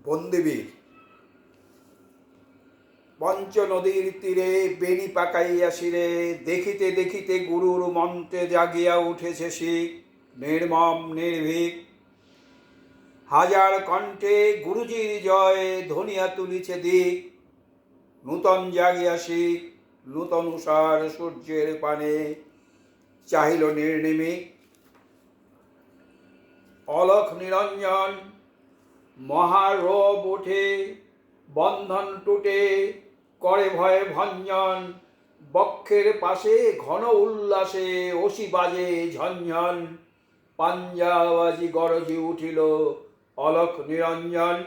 বন্দিবীর। পঞ্চ নদীর তীরে বেণী পাকাইয়া শিরে, দেখিতে দেখিতে গুরুর মন্ত্রে জাগিয়া উঠেছে শিখ, নির্মম নির্ভীক। হাজার কণ্ঠে গুরুজির জয় ধ্বনিয়া তুলিছে দিক, নূতন জাগিয়া শিখ নূতন উষার সূর্যের পানে চাহিল নির্নিমিক। অলখ নিরঞ্জন মহারব ওঠে, বন্ধন টুটে করে ভয়ে ভঞ্জন। বক্ষের পাশে ঘন উল্লাসে অসি বাজে ঝঞ্ঝন, পাঞ্জাবাজি গরজি উঠিল অলখ নিরঞ্জন।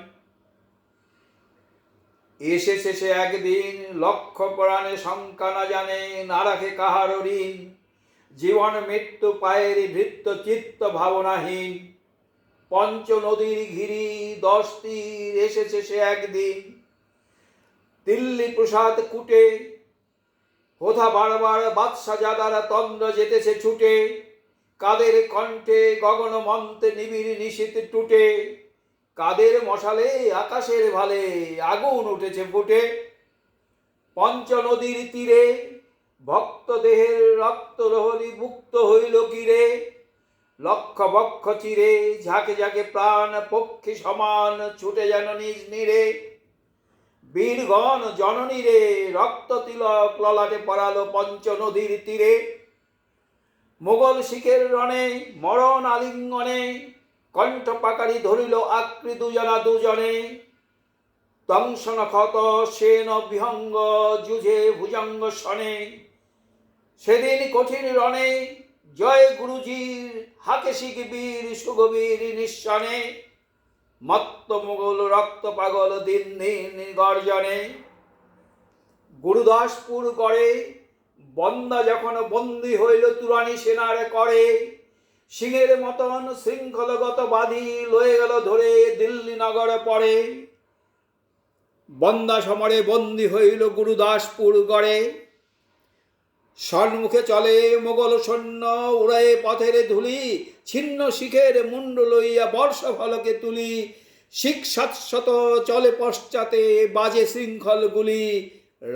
এসেছে সে একদিন, লক্ষ প্রাণে শঙ্কা না জানে, না রাখে কাহার ঋণ। জীবন মৃত্যু পায়ের ভৃত্য চিত্ত ভাবনাহীন। পঞ্চ নদীর ঘিরি 10 তীর, এসেছে সে একদিন। দিল্লি প্রসাদ কুটে হোধা বারবার বাদশা জাদারা তন্দ্র যেতেছে ছুটে। কাদের কণ্ঠে গগন মন্ত্রে নিবিড় নিশীথ টুটে, কাদের মশালে আকাশের ভালে আগুন উঠেছে ফুটে। পঞ্চ নদীর তীরে ভক্ত দেহের রক্ত রহলি মুক্ত হইল কিরে। লক্ষ বক্ষ চিরে ঝাঁকে ঝাঁকে প্রাণ পক্ষী সমান ছুটে যেন নিজ নীরে। বীরগণ জননীরে রক্ত তিলক ললাটে পরালো পঞ্চ নদীর তীরে। মোগল শিখের রণে মরণ আলিঙ্গনে, কণ্ঠ পাকারি ধরিল আক্রি দুজনা দুজনে। দংশন ক্ষত সেন বিহঙ্গ যুঝে ভুজঙ্গ শনে। সেদিন কঠিন রণে জয় গুরুজির, হাকে শিখ বীর সুগভীর নিঃসনে। মত্ত মোগল রক্ত পাগল দিন দিন গর্জনে। গুরুদাসপুর গড়ে বন্দা যখন বন্দী হইল তুরানি সেনার করে। সিংহের মতন শৃঙ্খলগত বাদী লয়ে গেল ধরে দিল্লি নগরে পড়ে। বন্দা সমরে বন্দী হইল গুরুদাসপুর গড়ে। সম্মুখে চলে মোগল সৈন্য উড়ায়ে পথের ধুলি, ছিন্ন শিখের মুন্ড লইয়া বর্ষ ফলকে তুলি। শিখ 700 চলে পশ্চাতে বাজে শৃঙ্খল গুলি।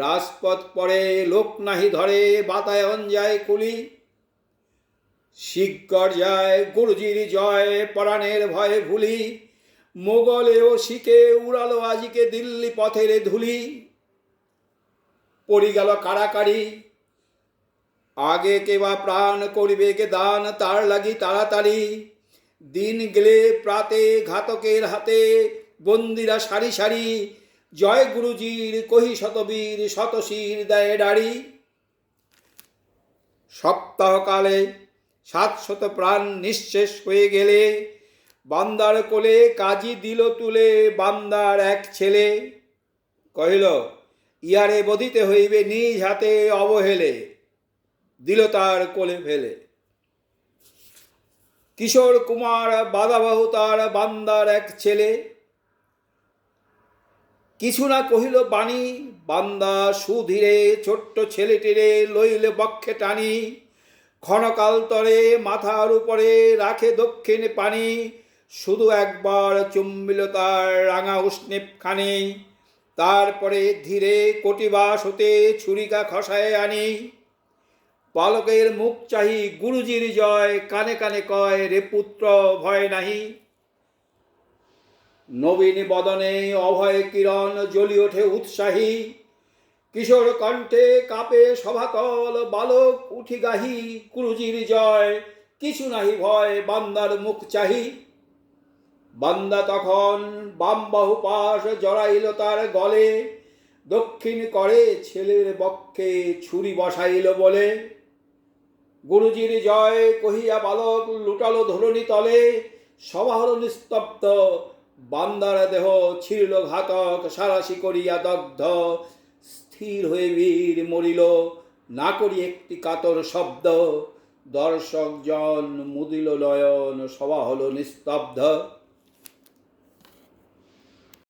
রাজপথ পড়ে লোক নাহি ধরে বাতায়ন যায় কুলি। শিখ গর্জায় গুরুজির জয় পরাণের ভয়ে ভুলি। মোগলে ও শিখে উড়ালো আজিকে দিল্লি পথের ধুলি। পড়ি গেল কারাকারি, আগে কেবা প্রাণ করিবে কে দান, তার লাগি তাড়াতাড়ি। দিন গেলে প্রাতে ঘাতকের হাতে বন্দিরা সারি সারি। জয় গুরুজির কহি শতবীর শতশির দেয় ডাড়ি। সপ্তাহকালে 700 প্রাণ নিঃশেষ হয়ে গেলে, বান্দার কোলে কাজী দিল তুলে বান্দার এক ছেলে। কহিল ইহারে বধিতে হইবে নিজ হাতে অবহেলে, দিল তার কোলে ফেলে। কিশোর কুমার বাদাবাহু তার বান্দার এক ছেলে। কিছু না কহিল বাণী, বান্দা সুধীরে ছোট্ট ছেলেটিরে লইলে বক্ষে টানি। ক্ষণকাল তরে মাথার উপরে রাখে দক্ষিণ পানি, শুধু একবার চুম্বিল তার রাঙা উষ্ণীপ খানি। তারপরে ধীরে কটিবাস হতে ছুরিকা খসায় আনি। বালকের মুখ চাহি গুরুজির জয়, কানে কানে কয় রে পুত্র ভয় নাহি। নবীন বদনে অভয় কিরণ জ্বলি ওঠে উৎসাহী। কিশোর কণ্ঠে কাঁপে সভাতল, বালক উঠি গাহি গুরুজির জয়, কিছু নাহি ভয় বান্দার মুখ চাহি। বান্দা তখন বাম বাহু পাশ জড়াইল তার গলে, দক্ষিণ করে ছেলের বক্ষে ছুরি বসাইল বলে। গুরুজির জয় কহিয়া বালক লুটালো ধরণী তলে, সভা হল নিস্তব্ধ, বান্দার দেহ ছিঁড়ল ঘাতক সারাশি করিয়া দগ্ধ। স্থির হয়ে বীর মরিল না করি একটি কাতর শব্দ। দর্শক জন মুদিল নয়ন, সভা হল নিস্তব্ধ।